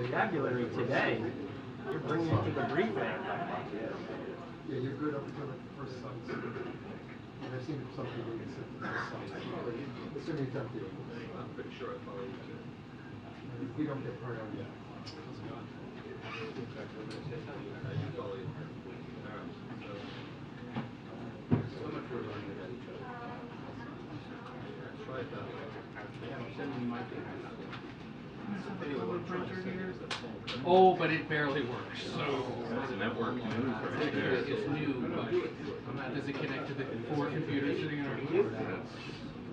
vocabulary today. You're bringing it to the briefing. Yeah, you're good up until the first sentence. And I've seen some people get sent to the first sentence. Assuming it's empty. I'm pretty sure I follow you too. If we don't get part out yet. I do follow you. All right. So much we're learning about each other. Try it that way. Anyway, what I'm trying to say is that Oh, but it barely works. So That's network news right there. it's new, but does it connect to the four computers sitting in our board?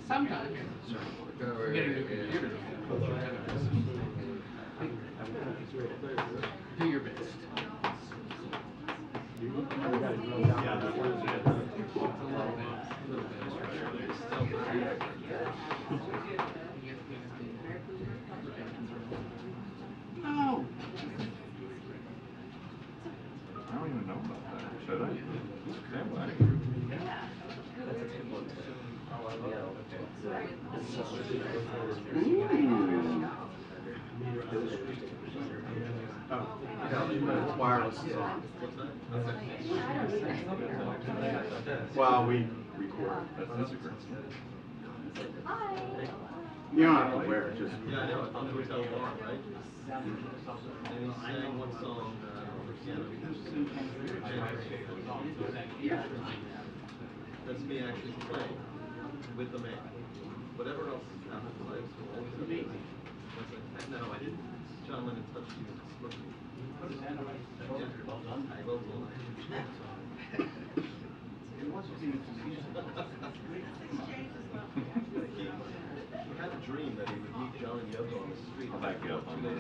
Sometimes. I'm getting a new computer. Do your best. Oh. I don't even know about that. Should I? Stand by. Wireless is on. Well, we record. That's great. You don't have to wear it, just. yeah, I know. I thought they would tell Lauren, right? And he sang one song on the piano. That's me actually playing with the man. Whatever else happens, I will always have me. No, I didn't. John Lennon touched you and spoke to you. Yeah. Well done. Well done. He had a dream that he would meet John and Yoko on the street. I'll back you up on that.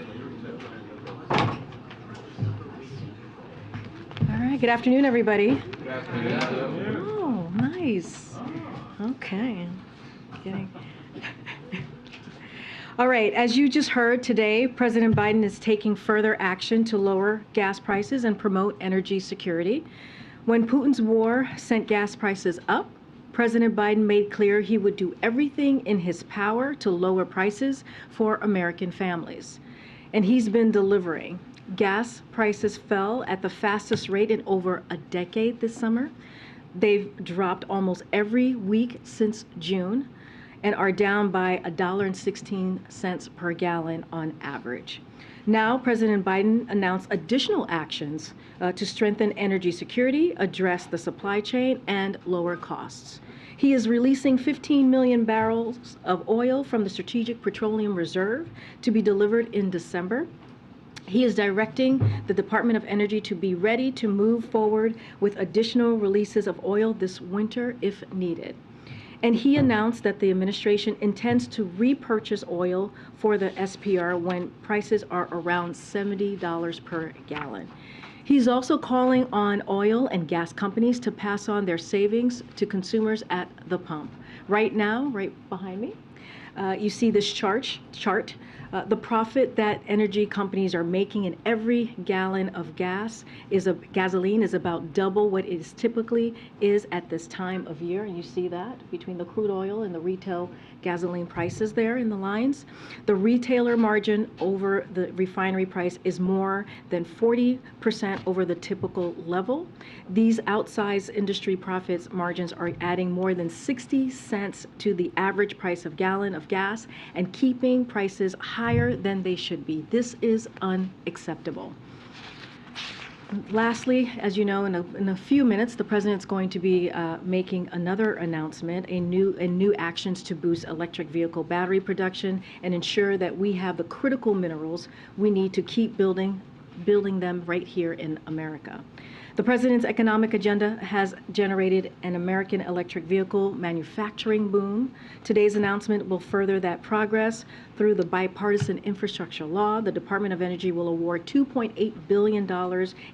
All right, good afternoon, everybody. Good afternoon. Oh, nice. Okay. Getting. All right, as you just heard today, President Biden is taking further action to lower gas prices and promote energy security. When Putin's war sent gas prices up, President Biden made clear he would do everything in his power to lower prices for American families. And he's been delivering. Gas prices fell at the fastest rate in over a decade this summer. They've dropped almost every week since June and are down by $1.16 per gallon on average. Now, President Biden announced additional actions to strengthen energy security, address the supply chain, and lower costs. He is releasing 15 million barrels of oil from the Strategic Petroleum Reserve to be delivered in December. He is directing the Department of Energy to be ready to move forward with additional releases of oil this winter if needed. And he announced that the administration intends to repurchase oil for the SPR when prices are around $70 per gallon. He's also calling on oil and gas companies to pass on their savings to consumers at the pump. Right now, right behind me, you see this chart. The profit that energy companies are making in every gallon of gasoline is about double what it typically is at this time of year. And you see that between the crude oil and the retail gasoline prices there in the lines. The retailer margin over the refinery price is more than 40% over the typical level. These outsized industry profits margins are adding more than 60 cents to the average price of gallon of gas and keeping prices higher than they should be. This is unacceptable. Lastly, as you know, in a few minutes, the president's going to be making another announcement, new actions to boost electric vehicle battery production and ensure that we have the critical minerals we need to keep building them right here in America. The president's economic agenda has generated an American electric vehicle manufacturing boom. Today's announcement will further that progress. Through the bipartisan infrastructure law, the Department of Energy will award $2.8 billion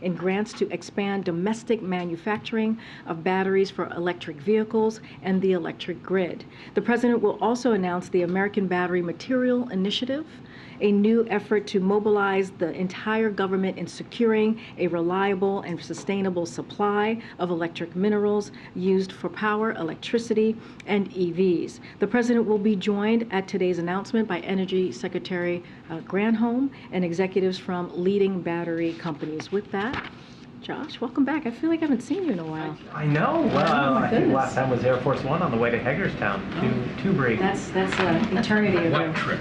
in grants to expand domestic manufacturing of batteries for electric vehicles and the electric grid. The president will also announce the American Battery Material Initiative, a new effort to mobilize the entire government in securing a reliable and sustainable sustainable supply of electric minerals used for power, electricity, and EVs. The President will be joined at today's announcement by Energy Secretary Granholm and executives from leading battery companies. With that, Josh, welcome back. I feel like I haven't seen you in a while. I know. Oh, my I think goodness. last time was Air Force One on the way to Hagerstown to Bree. That's eternity ago. What trip?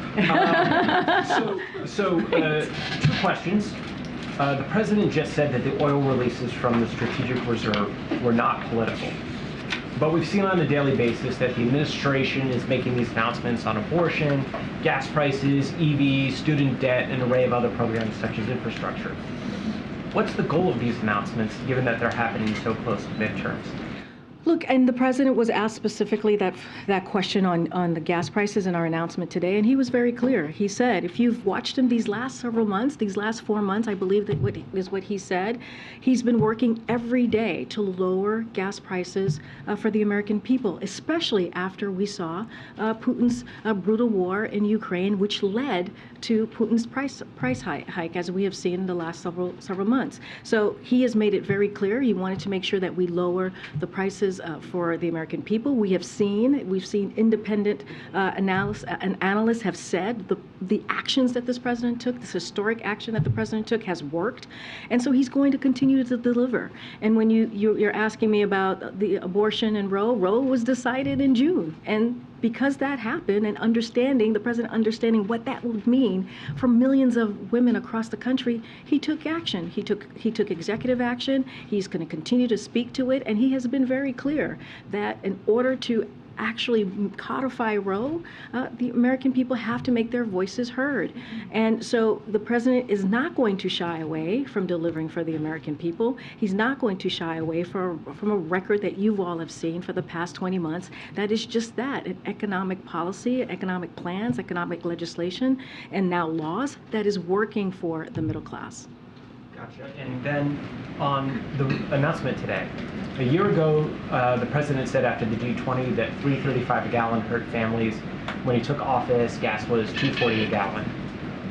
Two questions. The President just said that the oil releases from the Strategic Reserve were not political. But we've seen on a daily basis that the administration is making these announcements on abortion, gas prices, EVs, student debt, and an array of other programs such as infrastructure. What's the goal of these announcements, given that they're happening so close to midterms? Look, and the President was asked specifically that question on the gas prices in our announcement today, and he was very clear. He said, if you've watched him these last several months, these last 4 months, I believe that what he said, he's been working every day to lower gas prices for the American people, especially after we saw Putin's brutal war in Ukraine, which led to Putin's price hike, as we have seen in the last several months. So he has made it very clear. He wanted to make sure that we lower the prices for the American people. We've seen independent analysts have said the actions that this president took, this historic action that the president took, has worked, and so he's going to continue to deliver. And when you're asking me about the abortion and Roe was decided in June, and because that happened, and the president understanding what that would mean for millions of women across the country, he took action. He took executive action. He's going to continue to speak to it, and he has been very clear that in order to actually codify Roe, the American people have to make their voices heard. And so the president is not going to shy away from delivering for the American people. He's not going to shy away from a record that you all have seen for the past 20 months. That is just that, an economic policy, economic plans, economic legislation, and now laws that is working for the middle class. Gotcha. And then on the announcement today, a year ago, the president said after the G20 that $3.35 a gallon hurt families. When he took office, gas was $2.40 a gallon.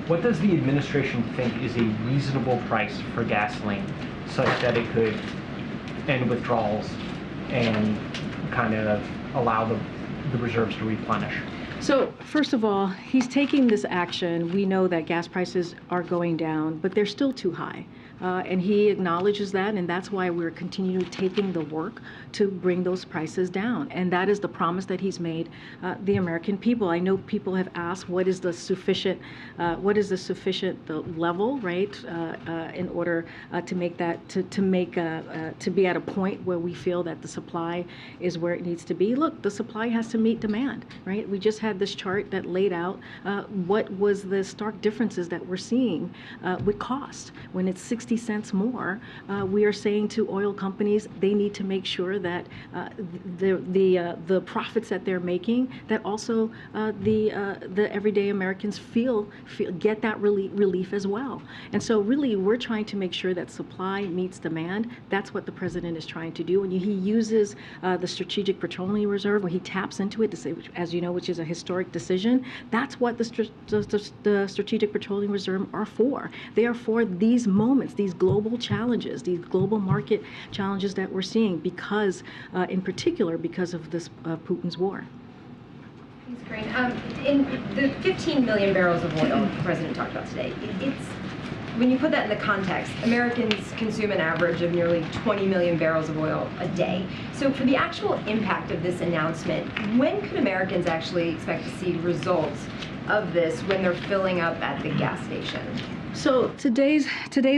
What does the administration think is a reasonable price for gasoline, such that it could end withdrawals and kind of allow the reserves to replenish? So first of all, he's taking this action. We know that gas prices are going down, but they're still too high. And he acknowledges that, and that's why we're continuing taking the work to bring those prices down. And that is the promise that he's made the American people. I know people have asked, what is the sufficient level, right, in order to make that to be at a point where we feel that the supply is where it needs to be. Look, the supply has to meet demand, right? We just had this chart that laid out what was the stark differences that we're seeing with cost. When it's 60 cents more, we are saying to oil companies they need to make sure that the profits that they're making, that also the everyday Americans get that relief as well. And so really we're trying to make sure that supply meets demand. That's what the president is trying to do. When he uses the Strategic Petroleum Reserve, when he taps into it, to say, as you know, which is a historic decision, that's what the Strategic Petroleum Reserve are for. They are for these moments, these global challenges, these global market challenges that we're seeing because, in particular, because of this Putin's war. Thanks, Karine. In the 15 million barrels of oil the president talked about today, when you put that in the context, Americans consume an average of nearly 20 million barrels of oil a day. So for the actual impact of this announcement, when could Americans actually expect to see results of this when they're filling up at the gas station? So today's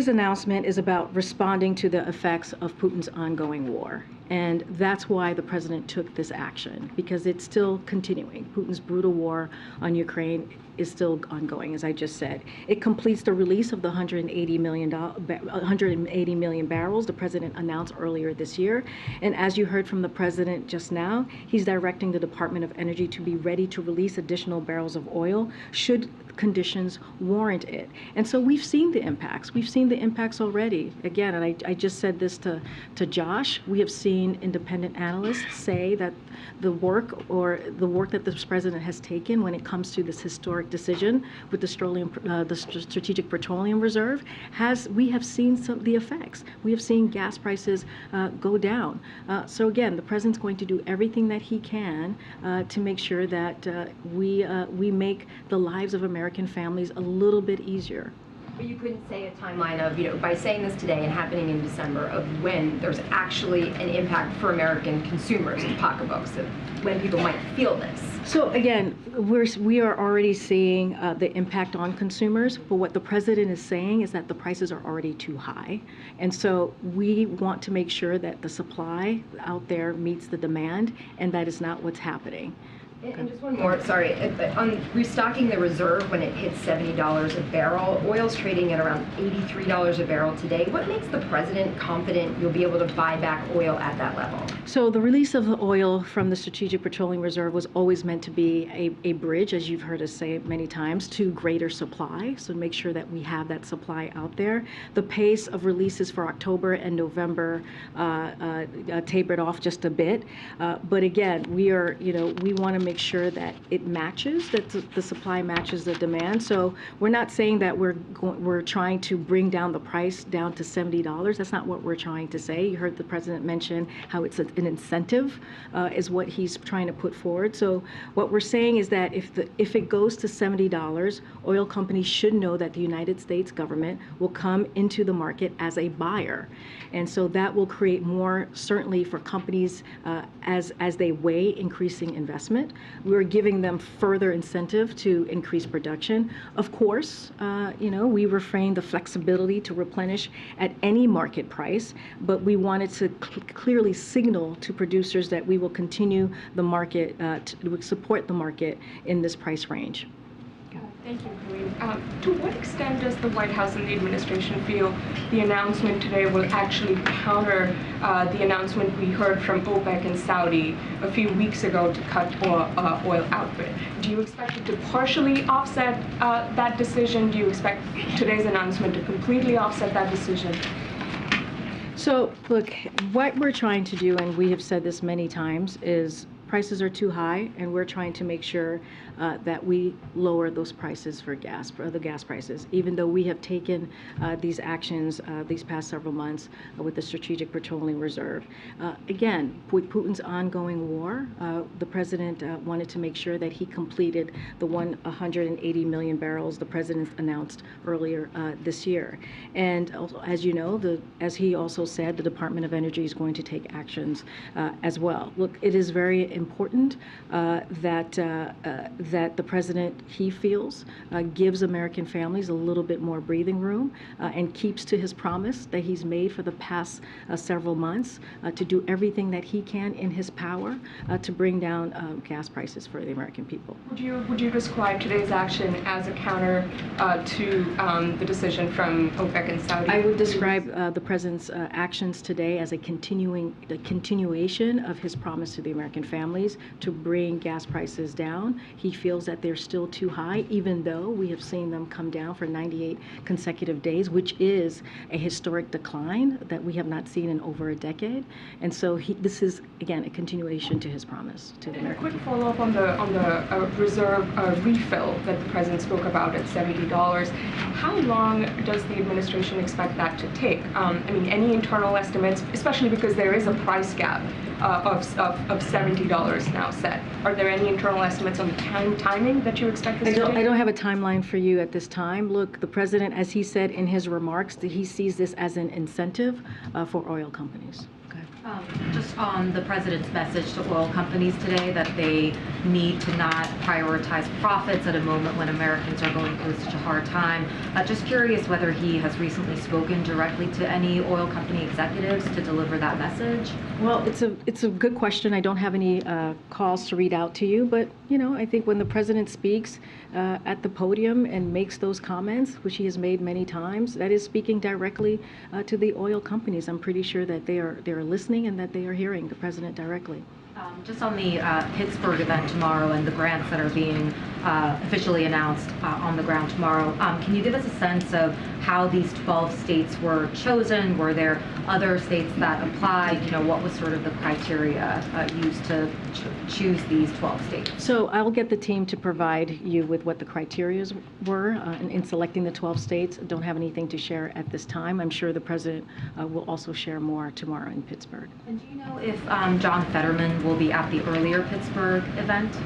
announcement is about responding to the effects of Putin's ongoing war. And that's why the president took this action, because it's still continuing. Putin's brutal war on Ukraine is still ongoing, as I just said. It completes the release of the 180 million barrels the president announced earlier this year. And as you heard from the president just now, he's directing the Department of Energy to be ready to release additional barrels of oil should conditions warrant it. And so we've seen the impacts. We've seen the impacts already. Again, and I just said this to Josh, we have seen independent analysts say that the work that this president has taken when it comes to this historic decision with the Strategic Petroleum Reserve, we have seen some of the effects. We have seen gas prices go down. So again, the president's going to do everything that he can to make sure that we make the lives of American families a little bit easier. But you couldn't say a timeline of, by saying this today and happening in December, of when there's actually an impact for American consumers and pocketbooks, of when people might feel this. So again, we are already seeing the impact on consumers, but what the president is saying is that the prices are already too high. And so we want to make sure that the supply out there meets the demand, and that is not what's happening. And just one more, sorry, on restocking the reserve when it hits $70 a barrel, oil's trading at around $83 a barrel today. What makes the president confident you'll be able to buy back oil at that level? So the release of the oil from the Strategic Petroleum Reserve was always meant to be a bridge, as you've heard us say many times, to greater supply. So make sure that we have that supply out there. The pace of releases for October and November tapered off just a bit. But again, we want to make sure that it matches, that the supply matches the demand. So we're not saying that we're trying to bring down the price down to $70. That's not what we're trying to say. You heard the president mention how it's an incentive is what he's trying to put forward. So what we're saying is that if it goes to $70, oil companies should know that the United States government will come into the market as a buyer. And so that will create more certainty for companies as they weigh increasing investment. We're giving them further incentive to increase production. Of course, we refrain the flexibility to replenish at any market price, but we wanted to clearly signal to producers that we will continue the market, to support the market in this price range. Thank you, Karine. To what extent does the White House and the administration feel the announcement today will actually counter the announcement we heard from OPEC and Saudi a few weeks ago to cut oil output? Do you expect it to partially offset that decision? Do you expect today's announcement to completely offset that decision? So, look, what we're trying to do, and we have said this many times, is prices are too high, and we're trying to make sure that we lower those prices for the gas prices, even though we have taken these actions these past several months with the Strategic Petroleum Reserve. Again, with Putin's ongoing war, the president wanted to make sure that he completed the 180 million barrels the president announced earlier this year. And also, as you know, as he also said, the Department of Energy is going to take actions as well. Look, it is very important that the president, he feels, gives American families a little bit more breathing room and keeps to his promise that he's made for the past several months to do everything that he can in his power to bring down gas prices for the American people. Would you describe today's action as a counter to the decision from OPEC and Saudi? I would describe the president's actions today as a continuation of his promise to the American families to bring gas prices down. He feels that they're still too high, even though we have seen them come down for 98 consecutive days, which is a historic decline that we have not seen in over a decade. And so this is, again, a continuation to his promise to the American people. A quick follow-up on the reserve refill that the president spoke about at $70. How long does the administration expect that to take? I mean, any internal estimates, especially because there is a price gap of $70 now set. Are there any internal estimates on the timing that you expect this to take? I don't have a timeline for you at this time. Look, the president, as he said in his remarks, that he sees this as an incentive for oil companies. Just on the president's message to oil companies today that they need to not prioritize profits at a moment when Americans are going through such a hard time. Just curious whether he has recently spoken directly to any oil company executives to deliver that message. Well, it's a good question. I don't have any calls to read out to you, but I think when the president speaks at the podium and makes those comments, which he has made many times, that is speaking directly to the oil companies. I'm pretty sure that they are listening and that they are hearing the president directly. Just on the Pittsburgh event tomorrow and the grants that are being officially announced on the ground tomorrow, can you give us a sense of how these 12 states were chosen? Were there other states that applied? You know, what was sort of the criteria used to choose these 12 states? So I'll get the team to provide you with what the criteria were in selecting the 12 states. Don't have anything to share at this time. I'm sure the president will also share more tomorrow in Pittsburgh. And do you know if John Fetterman will be at the earlier Pittsburgh event?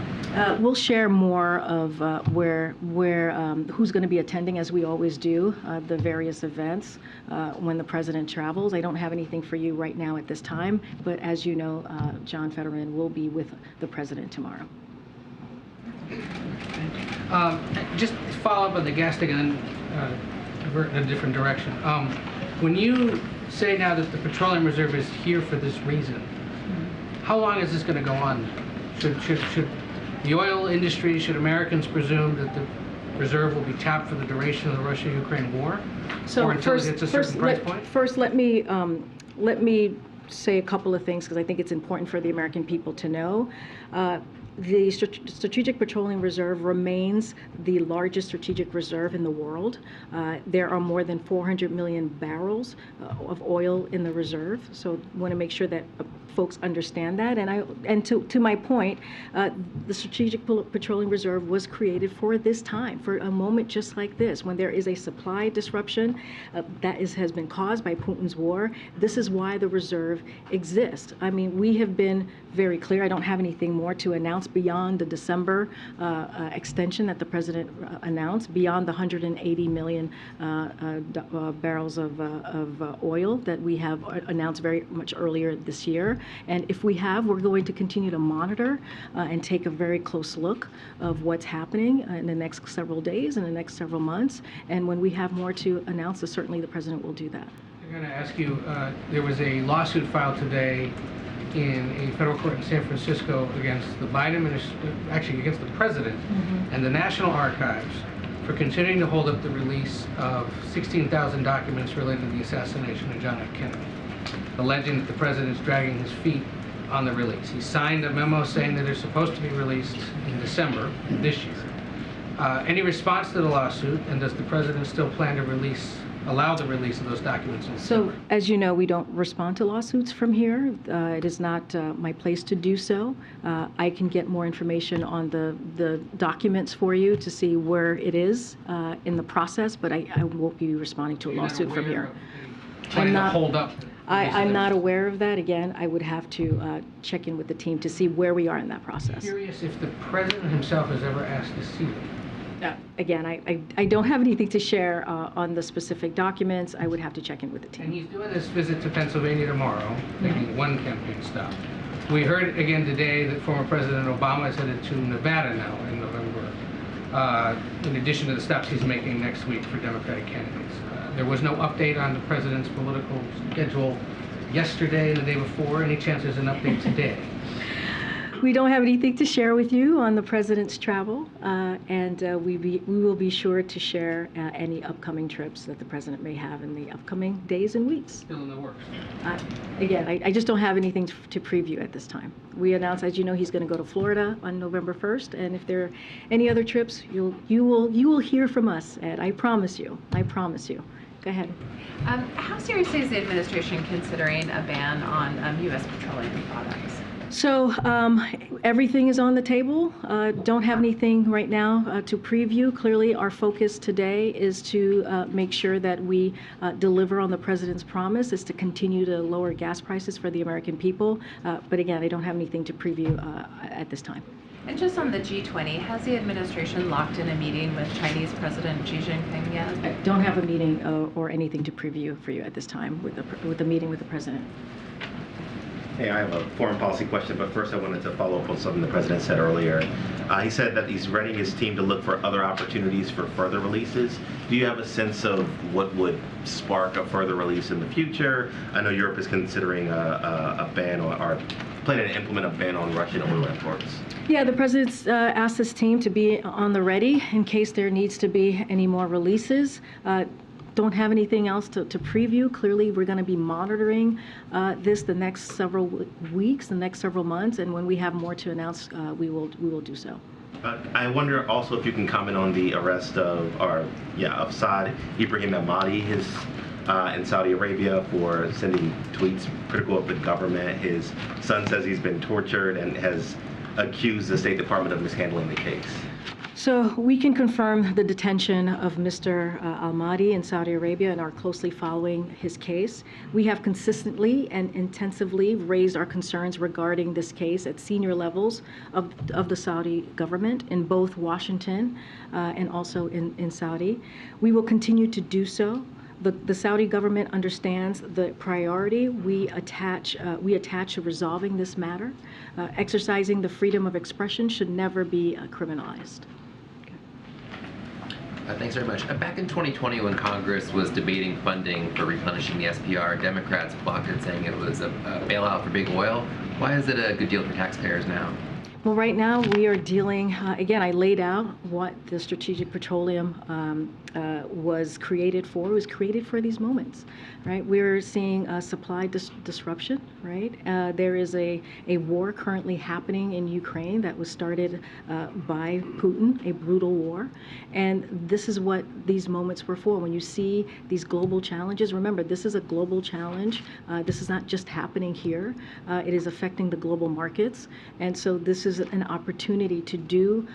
We'll share more of who's going to be attending, as we always do, the various events when the president travels. I don't have anything for you right now at this time, but as you know, John Fetterman will be with the president tomorrow. Just to follow up on the gas thing and then divert in a different direction. When you say now that the petroleum reserve is here for this reason, how long is this going to go on? Should the oil industry, should Americans presume that the reserve will be tapped for the duration of the Russia-Ukraine war? So or until it hits a certain price point? First, let me say a couple of things because I think it's important for the American people to know. The Strategic Petroleum Reserve remains the largest strategic reserve in the world. There are more than 400 million barrels of oil in the reserve, so I want to make sure that folks understand that. And to my point, the Strategic Petroleum Reserve was created for this time, for a moment just like this, when there is a supply disruption has been caused by Putin's war. This is why the reserve exists. I mean, we have been very clear. I don't have anything more to announce beyond the December extension that the president announced, beyond the 180 million barrels of oil that we have announced very much earlier this year. And if we have, we're going to continue to monitor and take a very close look of what's happening in the next several days, in the next several months. And when we have more to announce, certainly the president will do that. I'm going to ask you, there was a lawsuit filed today in a federal court in San Francisco against the Biden administration, actually against the president and the National Archives for continuing to hold up the release of 16,000 documents related to the assassination of John F. Kennedy, alleging that the president's dragging his feet on the release. He signed a memo saying that they're supposed to be released in December this year. Any response to the lawsuit, and does the president still plan to allow the release of those documents in December? So, as you know, we don't respond to lawsuits from here. It is not my place to do so. I can get more information on the documents for you to see where it is in the process, but I won't be responding to a lawsuit from here. I'm not hold up. I'm not aware of that. Again, I would have to check in with the team to see where we are in that process. I'm curious if the president himself has ever asked to see them. Again, I don't have anything to share on the specific documents. I would have to check in with the team. And he's doing this visit to Pennsylvania tomorrow, making one campaign stop. We heard again today that former President Obama is headed to Nevada now in November, in addition to the stops he's making next week for Democratic candidates. There was no update on the president's political schedule yesterday and the day before. Any chance there's an update today? We don't have anything to share with you on the president's travel, and we will be sure to share any upcoming trips that the president may have in the upcoming days and weeks. Still in the works. Again, I just don't have anything to preview at this time. We announced, as you know, he's going to go to Florida on November 1st, and if there are any other trips, you will hear from us, Ed. I promise you. I promise you. Go ahead. How seriously is the administration considering a ban on U.S. petroleum products? So everything is on the table. Don't have anything right now to preview. Clearly, our focus today is to make sure that we deliver on the president's promise, is to continue to lower gas prices for the American people. But again, I don't have anything to preview at this time. And just on the G20, has the administration locked in a meeting with Chinese President Xi Jinping yet? I don't have a meeting or anything to preview for you at this time with the meeting with the president. Hey, I have a foreign policy question, but first I wanted to follow up on something the president said earlier. He said that he's readying his team to look for other opportunities for further releases. Do you have a sense of what would spark a further release in the future? I know Europe is considering a ban or planning to implement a ban on Russian oil imports. Yeah, the president's asked his team to be on the ready in case there needs to be any more releases. don't have anything else to preview. Clearly, we're going to be monitoring this the next several weeks, the next several months, and when we have more to announce, we will do so. I wonder also if you can comment on the arrest of Saad Ibrahim al-Mahdi, in Saudi Arabia for sending tweets critical of the government. His son says he's been tortured and has accused the State Department of mishandling the case. So we can confirm the detention of Mr. al-Mahdi in Saudi Arabia and are closely following his case. We have consistently and intensively raised our concerns regarding this case at senior levels of the Saudi government in both Washington and also in Saudi. We will continue to do so. The Saudi government understands the priority we attach to resolving this matter. Exercising the freedom of expression should never be criminalized. Thanks very much. Back in 2020, when Congress was debating funding for replenishing the SPR, Democrats blocked it, saying it was a bailout for big oil. Why is it a good deal for taxpayers now? Well, right now we are dealing, again, I laid out what the Strategic Petroleum was created for. It was created for these moments, right? We're seeing supply disruption, right? There is a war currently happening in Ukraine that was started by Putin, a brutal war. And this is what these moments were for. When you see these global challenges, remember, this is a global challenge. This is not just happening here. It is affecting the global markets. And so this is an opportunity to do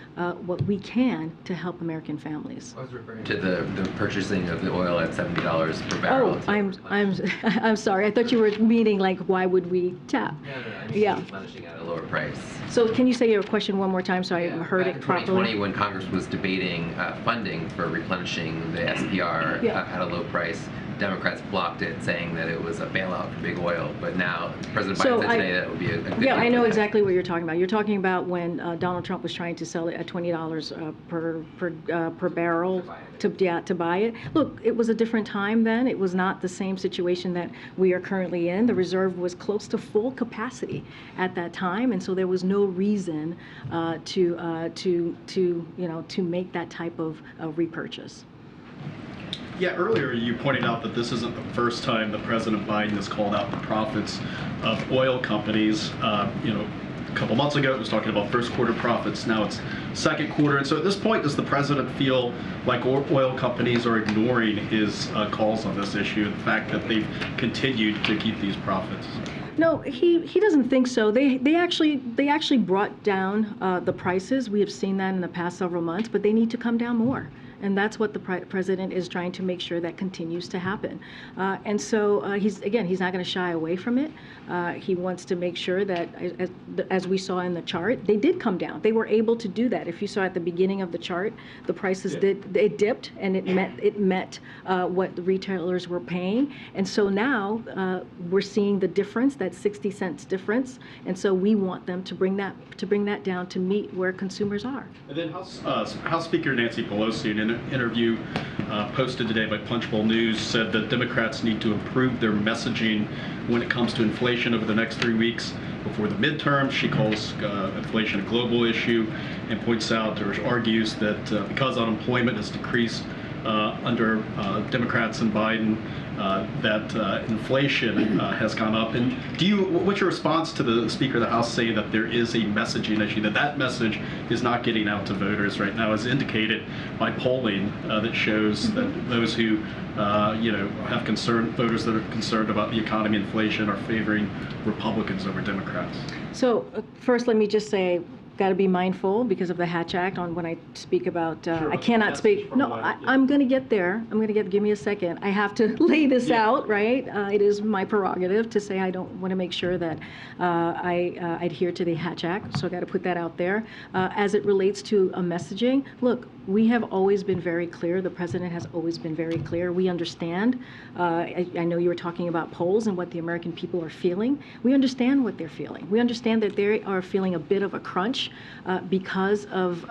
what we can to help American families. I was referring to the purchasing of the oil at $70 per barrel. Oh, I'm sorry. I thought you were meaning like why would we tap? No, yeah. Replenishing at a lower price. So can you say your question one more time so I heard it properly? Back in 2020, when Congress was debating funding for replenishing the SPR at a low price, Democrats blocked it, saying that it was a bailout for big oil. But now President Biden said today that would be a good deal. Yeah, I know exactly what you're talking about. You're talking about when Donald Trump was trying to sell it at $20 per barrel to buy it. Look, it was a different time then. It was not the same situation that we are currently in. The reserve was close to full capacity at that time, and so there was no reason to make that type of repurchase. Yeah, earlier you pointed out that this isn't the first time that President Biden has called out the profits of oil companies. A couple months ago it was talking about first quarter profits. Now it's second quarter. And so at this point, does the president feel like oil companies are ignoring his calls on this issue, the fact that they've continued to keep these profits? No, he doesn't think so. They actually brought down the prices. We have seen that in the past several months, but they need to come down more. And that's what the president is trying to make sure that continues to happen. And so he's not going to shy away from it. He wants to make sure that, as we saw in the chart, they did come down. They were able to do that. If you saw at the beginning of the chart, the prices it dipped, and it met what the retailers were paying. And so now we're seeing the difference, that 60 cents difference. And so we want them to bring that down to meet where consumers are. And then House Speaker Nancy Pelosi, in an interview posted today by Punchbowl News, said that Democrats need to improve their messaging when it comes to inflation over the next 3 weeks before the midterm. She calls inflation a global issue and points out or argues that because unemployment has decreased under Democrats and Biden, that inflation has gone up. And what's your response to the Speaker of the House saying that there is a messaging issue, that message is not getting out to voters right now, as indicated by polling that shows that those who have voters that are concerned about the economy, inflation, are favoring Republicans over Democrats? So first, let me just say, got to be mindful because of the Hatch Act on when I speak about, I cannot speak. No, I'm going to get there. Give me a second. I have to lay this out, right? It is my prerogative to say I don't want to make sure that I adhere to the Hatch Act, so I got to put that out there. As it relates to a messaging, look, we have always been very clear. The president has always been very clear. We understand. I know you were talking about polls and what the American people are feeling. We understand what they're feeling. We understand that they are feeling a bit of a crunch pinch because of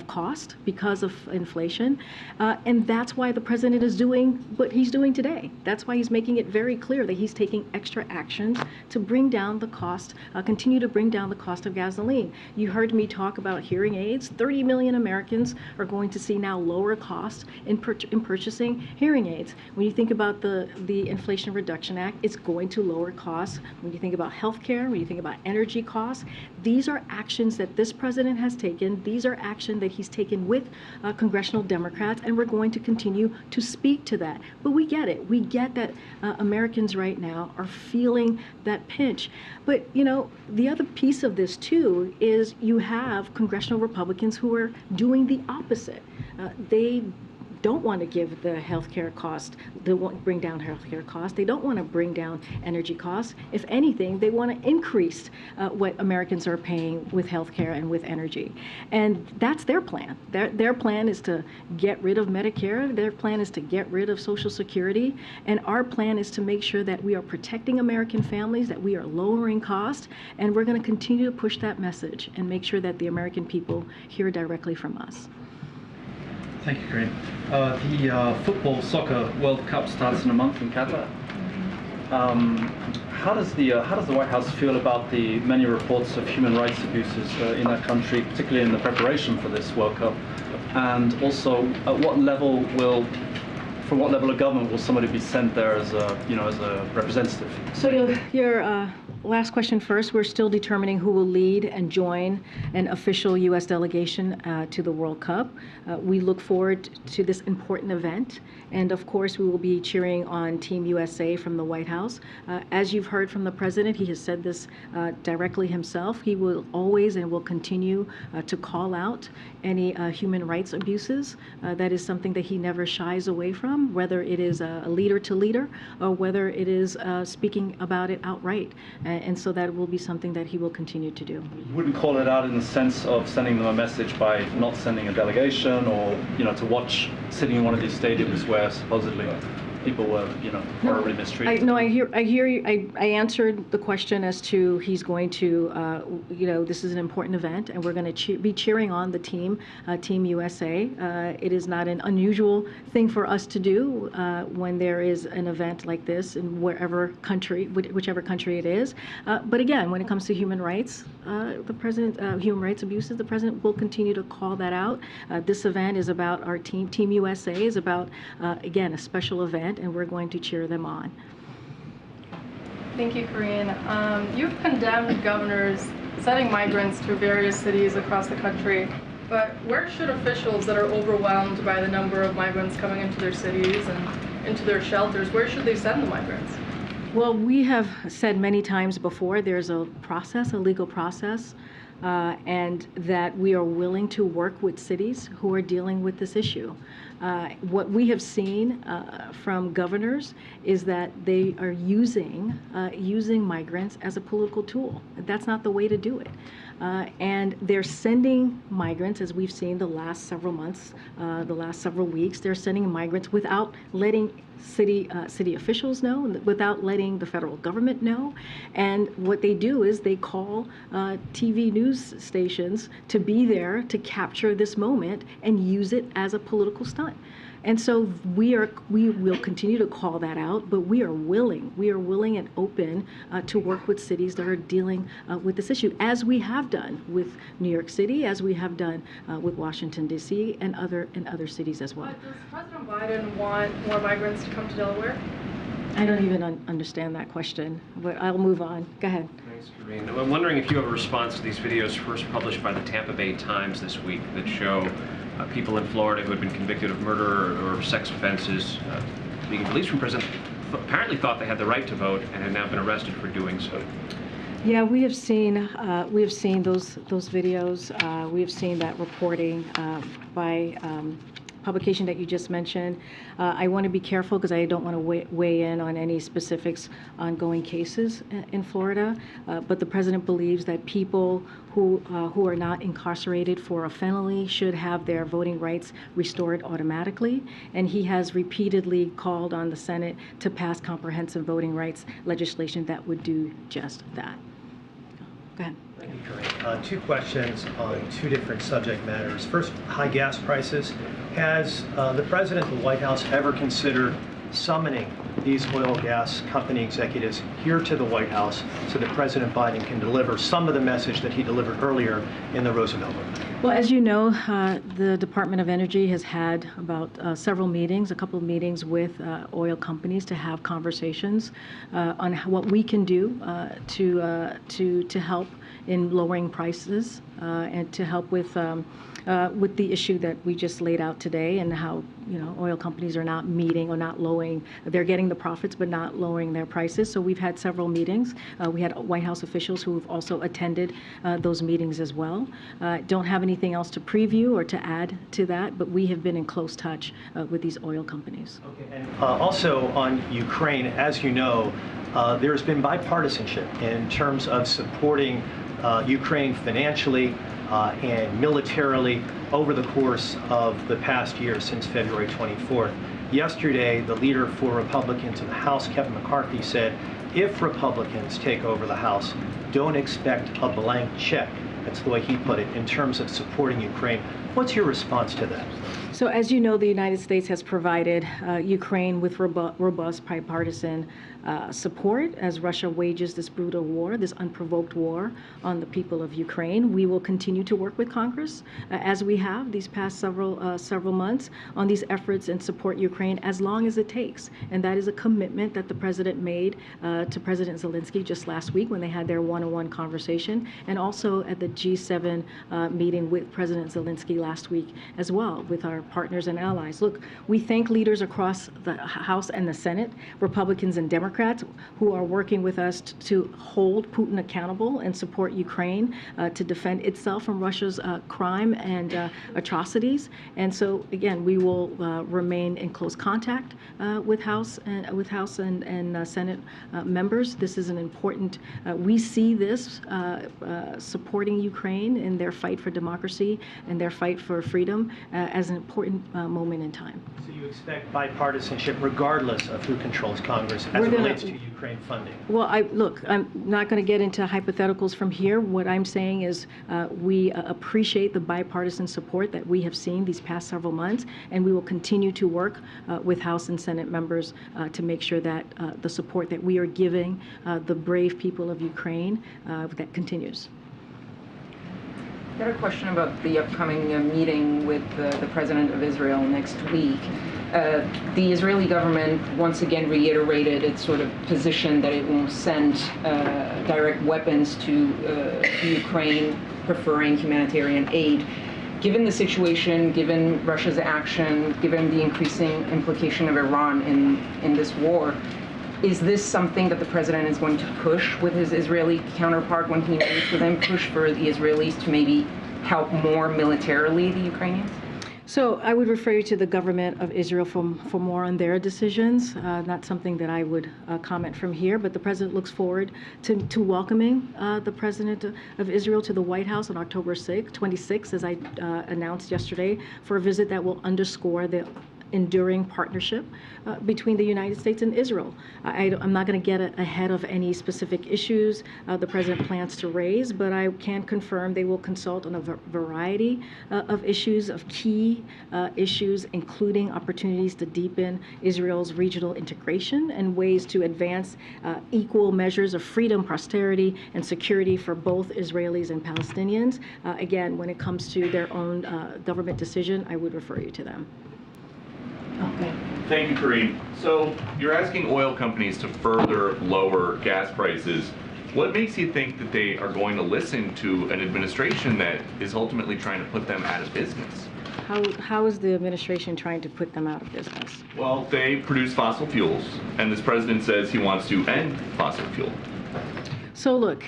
cost, because of inflation, and that's why the president is doing what he's doing today. That's why he's making it very clear that he's taking extra actions to bring down the cost, continue to bring down the cost of gasoline. You heard me talk about hearing aids. 30 million Americans are going to see now lower costs in purchasing hearing aids. When you think about the Inflation Reduction Act, it's going to lower costs. When you think about healthcare, when you think about energy costs, these are actions that this president has taken. These are action that he's taken with congressional Democrats, and we're going to continue to speak to that. But we get it. We get that Americans right now are feeling that pinch. But, you know, the other piece of this, too, is you have congressional Republicans who are doing the opposite. They don't want to give the healthcare cost, they want to bring down healthcare costs. They don't want to bring down energy costs. If anything, they want to increase what Americans are paying with healthcare and with energy. And that's their plan. Their plan is to get rid of Medicare. Their plan is to get rid of Social Security. And our plan is to make sure that we are protecting American families, that we are lowering costs, and we're going to continue to push that message and make sure that the American people hear directly from us. Thank you, Karine. The football soccer World Cup starts in a month in Qatar. How does the White House feel about the many reports of human rights abuses in that country, particularly in the preparation for this World Cup? And also, at what level from what level of government will somebody be sent there as a representative? So your last question first. We're still determining who will lead and join an official U.S. delegation to the World Cup. We look forward to this important event, and of course we will be cheering on Team USA from the White House. As you've heard from the president, he has said this directly himself. He will always and will continue to call out any human rights abuses. That is something that he never shies away from, whether it is a leader to leader or whether it is speaking about it outright. And so that will be something that he will continue to do. You wouldn't call it out in the sense of sending them a message by not sending a delegation, or to watch sitting in one of these stadiums where supposedly people were horribly mistreated? I hear you. I answered the question as to he's going to, this is an important event, and we're going to be cheering on the team, Team USA. It is not an unusual thing for us to do when there is an event like this in whichever country it is. But again, when it comes to human rights, human rights abuses, the president will continue to call that out. This event is about our team. Team USA is about, again, a special event, and we're going to cheer them on. Thank you, Karine. You've condemned governors sending migrants to various cities across the country, but where should officials that are overwhelmed by the number of migrants coming into their cities and into their shelters, where should they send the migrants? Well, we have said many times before there's a process, a legal process, and that we are willing to work with cities who are dealing with this issue. What we have seen from governors is that they are using migrants as a political tool. That's not the way to do it. And they're sending migrants, as we've seen the last several months, the last several weeks, they're sending migrants without letting city officials know, without letting the federal government know. And what they do is they call TV news stations to be there to capture this moment and use it as a political stunt. And so we will continue to call that out, but we are willing and open to work with cities that are dealing with this issue, as we have done with New York City, as we have done with Washington, D.C., and other cities as well. But does President Biden want more migrants to come to Delaware? I don't even understand that question, but I'll move on. Go ahead. Thanks, Karine. I'm wondering if you have a response to these videos first published by the Tampa Bay Times this week that show people in Florida who had been convicted of murder or sex offenses being released from prison, apparently thought they had the right to vote and had now been arrested for doing so. Yeah, we have seen those videos. We have seen that reporting by publication that you just mentioned. I want to be careful because I don't want to weigh in on any specifics ongoing cases in Florida, but the president believes that people who are not incarcerated for a felony should have their voting rights restored automatically, and he has repeatedly called on the Senate to pass comprehensive voting rights legislation that would do just that. Go ahead. Thank you, Karine. Two questions on two different subject matters. First, high gas prices. Has the President of the White House ever considered summoning these oil gas company executives here to the White House so that President Biden can deliver some of the message that he delivered earlier in the Roosevelt Room? Well, as you know, the Department of Energy has had about several meetings, a couple of meetings with oil companies to have conversations on what we can do to help in lowering prices and to help with the issue that we just laid out today, and how oil companies are not meeting or not lowering. They're getting the profits but not lowering their prices. So we've had several meetings. We had White House officials who have also attended those meetings as well. Don't have anything else to preview or to add to that, but we have been in close touch with these oil companies. Okay. And also on Ukraine, as you know, there's been bipartisanship in terms of supporting Ukraine financially and militarily over the course of the past year since February 24th. Yesterday, the leader for Republicans in the House, Kevin McCarthy, said if Republicans take over the House, don't expect a blank check. That's the way he put it, in terms of supporting Ukraine. What's your response to that? So as you know, the United States has provided Ukraine with robust bipartisan support as Russia wages this brutal war, this unprovoked war on the people of Ukraine. We will continue to work with Congress, as we have these past several months, on these efforts and support Ukraine as long as it takes. And that is a commitment that the President made to President Zelensky just last week when they had their one-on-one conversation, and also at the G7 meeting with President Zelensky last week as well, with our partners and allies. Look, we thank leaders across the House and the Senate, Republicans and Democrats, who are working with us to hold Putin accountable and support Ukraine to defend itself from Russia's crime and atrocities. And so, again, we will remain in close contact with House and Senate members. This is an important. We see this supporting Ukraine in their fight for democracy and their fight for freedom as an important moment in time. So you expect bipartisanship regardless of who controls Congress as it relates to Ukraine funding? Well, I'm not going to get into hypotheticals from here. What I'm saying is we appreciate the bipartisan support that we have seen these past several months, and we will continue to work with House and Senate members to make sure that the support that we are giving the brave people of Ukraine that continues. I got a question about the upcoming meeting with the President of Israel next week. The Israeli government once again reiterated its sort of position that it won't send direct weapons to Ukraine, preferring humanitarian aid. Given the situation, given Russia's action, given the increasing implication of Iran in this war, is this something that the President is going to push with his Israeli counterpart when he meets with him, push for the Israelis to maybe help more militarily the Ukrainians? So I would refer you to the government of Israel for more on their decisions. Not something that I would comment from here, but the President looks forward to welcoming the President of Israel to the White House on October 26th, as I announced yesterday, for a visit that will underscore the enduring partnership between the United States and Israel. I'm not going to get ahead of any specific issues the President plans to raise, but I can confirm they will consult on a variety of issues, of key issues, including opportunities to deepen Israel's regional integration and ways to advance equal measures of freedom, prosperity, and security for both Israelis and Palestinians. Again, when it comes to their own government decision, I would refer you to them. Okay. Thank you, Karine. So you're asking oil companies to further lower gas prices. What makes you think that they are going to listen to an administration that is ultimately trying to put them out of business? How is the administration trying to put them out of business? Well, they produce fossil fuels, and this president says he wants to end fossil fuel. So look,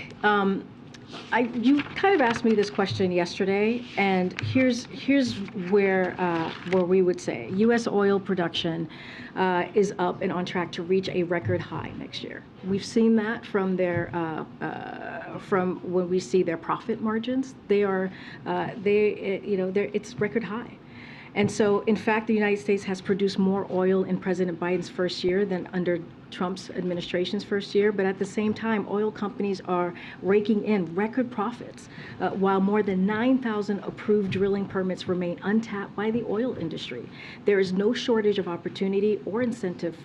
you kind of asked me this question yesterday, and here's where we would say U.S. oil production is up and on track to reach a record high next year. We've seen that from from when we see their profit margins. It's record high. And so, in fact, the United States has produced more oil in President Biden's first year than under Trump's administration's first year, but at the same time, oil companies are raking in record profits, while more than 9,000 approved drilling permits remain untapped by the oil industry. There is no shortage of opportunity or incentive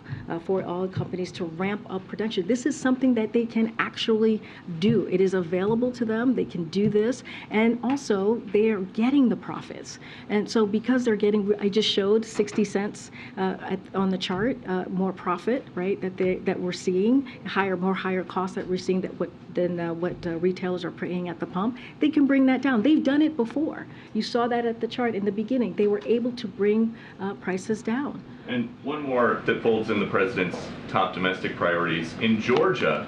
for oil companies to ramp up production. This is something that they can actually do. It is available to them. They can do this, and also they are getting the profits. And so because they're getting, I just showed 60 cents on the chart, more profit, right, that we're seeing, more higher costs that we're seeing than what retailers are paying at the pump. They can bring that down. They've done it before. You saw that at the chart in the beginning. They were able to bring prices down. And one more that folds in the president's top domestic priorities. In Georgia,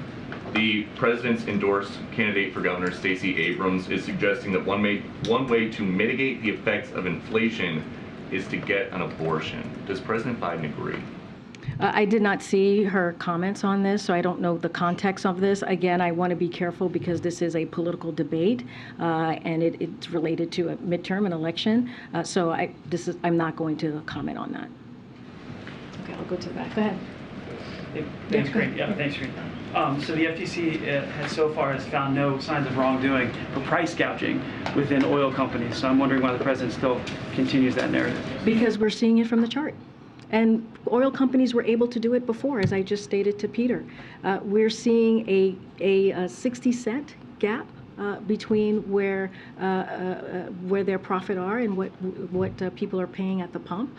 the president's endorsed candidate for governor, Stacey Abrams, is suggesting that one way to mitigate the effects of inflation is to get an abortion. Does President Biden agree? I did not see her comments on this, so I don't know the context of this. Again, I want to be careful because this is a political debate, and it's related to a midterm, an election. So I'm not going to comment on that. Okay, I'll go to the back. Go ahead. Thanks, Karine. Yeah, thanks, Karine. So the FTC has so far found no signs of wrongdoing or price gouging within oil companies. So I'm wondering why the president still continues that narrative. Because we're seeing it from the chart. And oil companies were able to do it before, as I just stated to Peter. We're seeing a 60-cent gap between where their profit are and what people are paying at the pump.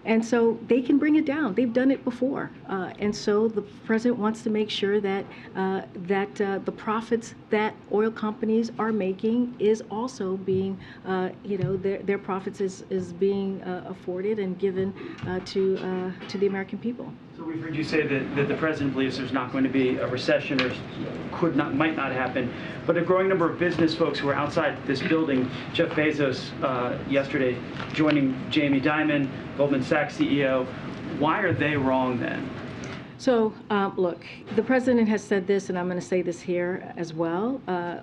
And so they can bring it down. They've done it before. And so the president wants to make sure that the profits that oil companies are making is also being, their profits is being afforded and given to the American people. So we've heard you say that the president believes there's not going to be a recession or might not happen, but a growing number of business folks who are outside this building, Jeff Bezos yesterday joining Jamie Dimon, Goldman Sachs CEO, why are they wrong then? So, look, the president has said this, and I'm going to say this here as well.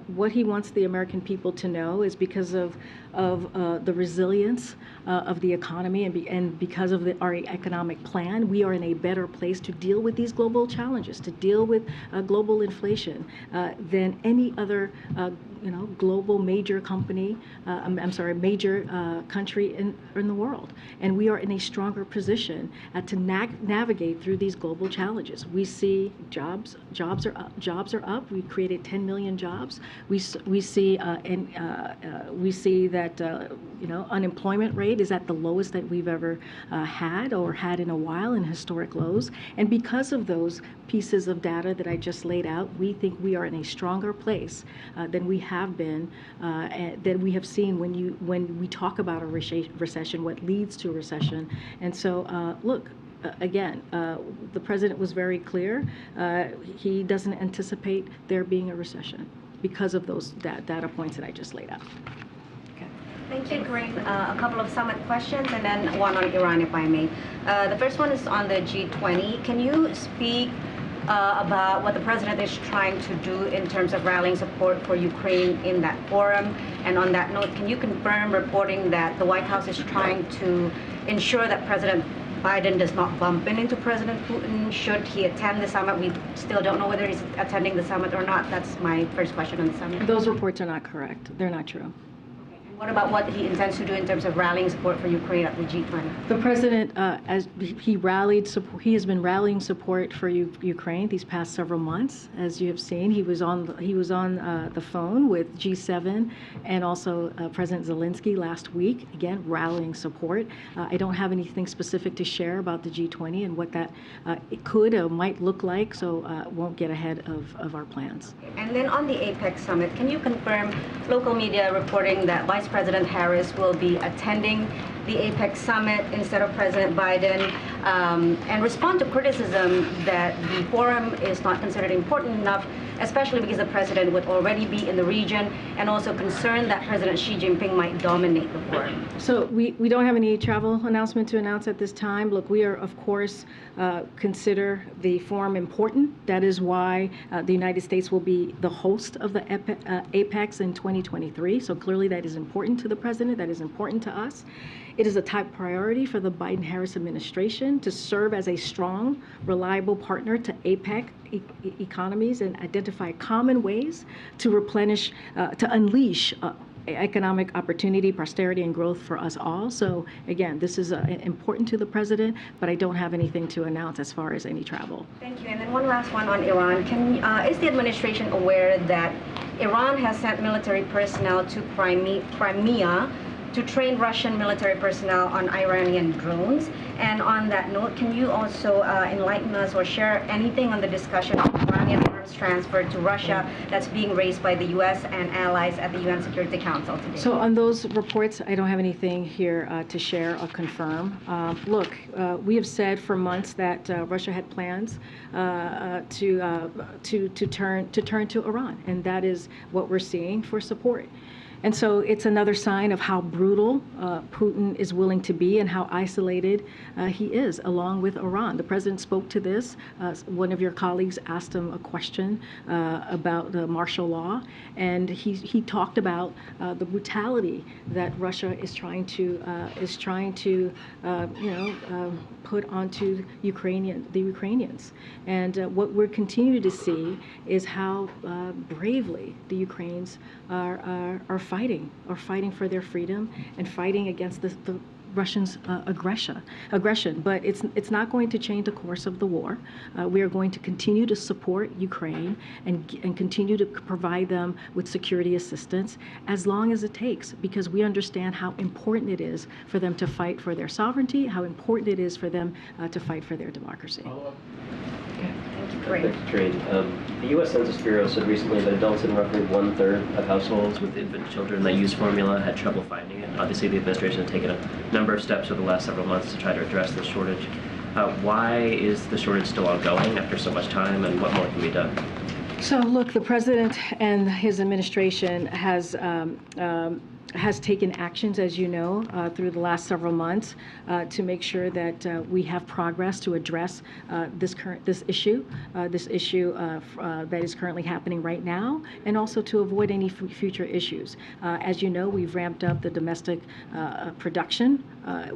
What he wants the American people to know is because of the resilience of the economy and because of our economic plan, we are in a better place to deal with these global challenges, to deal with global inflation than any other global major company, major country in the world. And we are in a stronger position to navigate through these global challenges. We see jobs are up. We created 10 million jobs. We see that unemployment rate is at the lowest that we've ever had in a while, in historic lows. And because of those pieces of data that I just laid out, we think we are in a stronger place than we have been, than we have seen when we talk about a recession, what leads to a recession. And so, look, again, the president was very clear. He doesn't anticipate there being a recession because of those data points that I just laid out. Thank you, Karine. A couple of summit questions and then one on Iran, if I may. The first one is on the G20. Can you speak about what the president is trying to do in terms of rallying support for Ukraine in that forum? And on that note, can you confirm reporting that the White House is trying to ensure that President Biden does not bump into President Putin should he attend the summit? We still don't know whether he's attending the summit or not. That's my first question on the summit. Those reports are not correct. They're not true. What about what he intends to do in terms of rallying support for Ukraine at the G20? The president, as he has been rallying support for Ukraine these past several months. As you have seen, he was on the phone with G7 and also President Zelensky last week. Again, rallying support. I don't have anything specific to share about the G20 and what that it could or might look like, so won't get ahead of our plans. And then on the APEC summit, can you confirm local media reporting that Vice President Harris will be attending the APEC summit instead of President Biden, and respond to criticism that the forum is not considered important enough, especially because the president would already be in the region, and also concerned that President Xi Jinping might dominate the forum? So we don't have any travel announcement to announce at this time. Look, we are, of course, consider the forum important. That is why the United States will be the host of the APEX in 2023. So clearly that is important to the president. That is important to us. It is a top priority for the Biden-Harris administration to serve as a strong, reliable partner to APEC economies and identify common ways to replenish, to unleash economic opportunity, prosperity, and growth for us all. So again, this is important to the president, but I don't have anything to announce as far as any travel. Thank you. And then one last one on Iran. Is the administration aware that Iran has sent military personnel to Crimea to train Russian military personnel on Iranian drones? And on that note, can you also enlighten us or share anything on the discussion of Iranian arms transfer to Russia that's being raised by the U.S. and allies at the UN Security Council today? So on those reports, I don't have anything here to share or confirm. Look, we have said for months that Russia had plans to turn to Iran, and that is what we're seeing for support. And so it's another sign of how brutal Putin is willing to be and how isolated he is, along with Iran. The president spoke to this. One of your colleagues asked him a question about the martial law, and he talked about the brutality that Russia is trying to put onto the Ukrainians. And what we're continuing to see is how bravely the Ukrainians are fighting for their freedom and fighting against the Russians' aggression. But it's not going to change the course of the war. We are going to continue to support Ukraine and continue to provide them with security assistance as long as it takes, because we understand how important it is for them to fight for their sovereignty, how important it is for them to fight for their democracy. Great. The U.S. Census Bureau said recently that adults in roughly 1/3 of households with infant children that use formula had trouble finding it. Obviously, the administration has taken a number of steps over the last several months to try to address this shortage. Why is the shortage still ongoing after so much time, and what more can be done? So look, the president and his administration has taken actions, as you know, through the last several months to make sure that we have progress to address this issue that is currently happening right now, and also to avoid any future issues. As you know, we've ramped up the domestic production,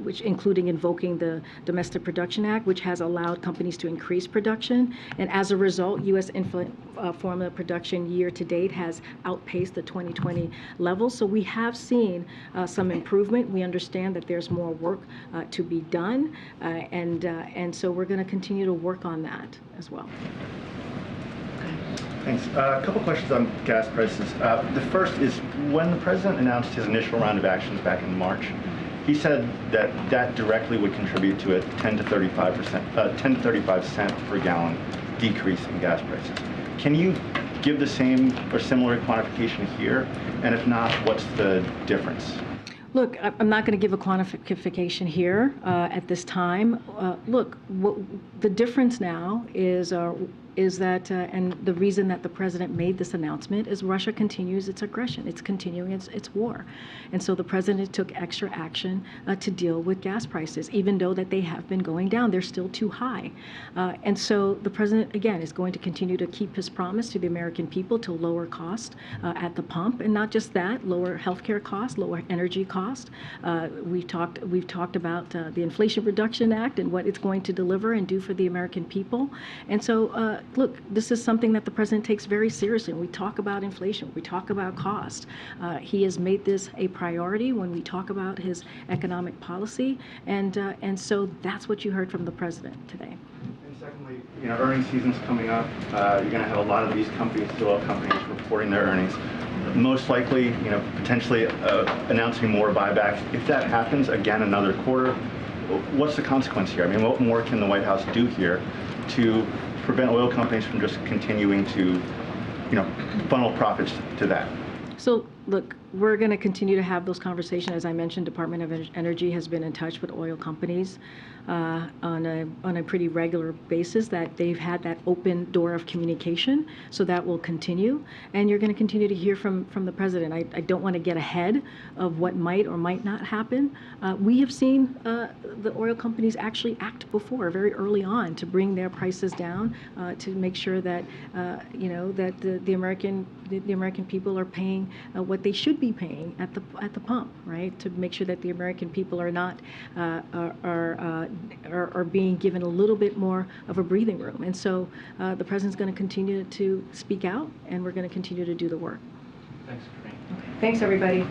which including invoking the Domestic Production Act, which has allowed companies to increase production. And as a result, U.S. infant formula production year to date has outpaced the 2020 levels. So we have seen some improvement. We understand that there's more work to be done, and so we're going to continue to work on that as well. Thanks. A couple questions on gas prices. The first is, when the president announced his initial round of actions back in March, he said that directly would contribute to a 10 to 35 cent per gallon decrease in gas prices. Can you give the same or similar quantification here? And if not, what's the difference? Look, I'm not going to give a quantification here at this time. Look, the difference now is that, and the reason that the president made this announcement is Russia continues its aggression. It's continuing its war. And so the president took extra action to deal with gas prices, even though that they have been going down. They're still too high. And so the president, again, is going to continue to keep his promise to the American people to lower cost at the pump. And not just that, lower healthcare costs, lower energy costs. We've talked about the Inflation Reduction Act and what it's going to deliver and do for the American people. And so, look, this is something that the president takes very seriously. When we talk about inflation, we talk about cost. He has made this a priority when we talk about his economic policy, and so that's what you heard from the president today. And secondly, earnings season's coming up. You're going to have a lot of these companies, oil companies, reporting their earnings. Most likely, potentially announcing more buybacks. If that happens again another quarter, what's the consequence here? I mean, what more can the White House do here to prevent oil companies from just continuing to, funnel profits to that? So, look, we're going to continue to have those conversations. As I mentioned, Department of Energy has been in touch with oil companies on a pretty regular basis, that they've had that open door of communication, so that will continue. And you're going to continue to hear from the president. I don't want to get ahead of what might or might not happen. We have seen the oil companies actually act before, very early on, to bring their prices down, to make sure that that the American people are paying what what they should be paying at the pump, right? To make sure that the American people are not are being given a little bit more of a breathing room. And so the president's going to continue to speak out, and we're going to continue to do the work. Thanks, Karine. Thanks, everybody.